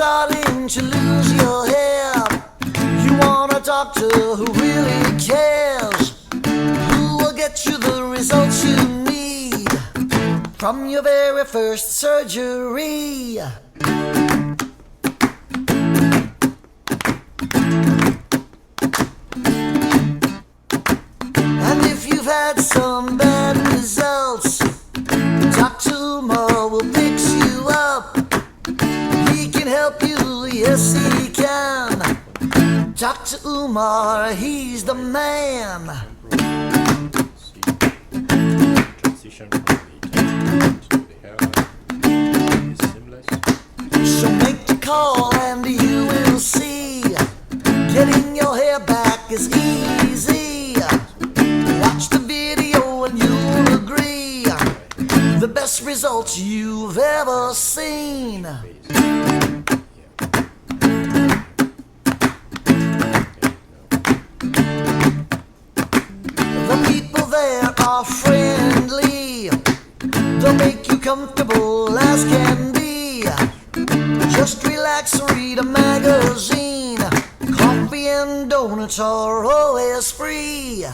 starting to lose your hair, you want a doctor who really cares, who will get you the results you need from your very first surgery. And if you've had some bad results, Dr. Umar will fix you up. He can help you, yes he can. Dr. Umar, he's the man. Transition from the transplant to the hairline is seamless. So make the call and you will see, getting your hair back is easy. Watch the video and you'll agree, the best results you've ever seen. The people there are friendly, they'll make you comfortable as can be. Just relax, read a magazine. Coffee and donuts are always free.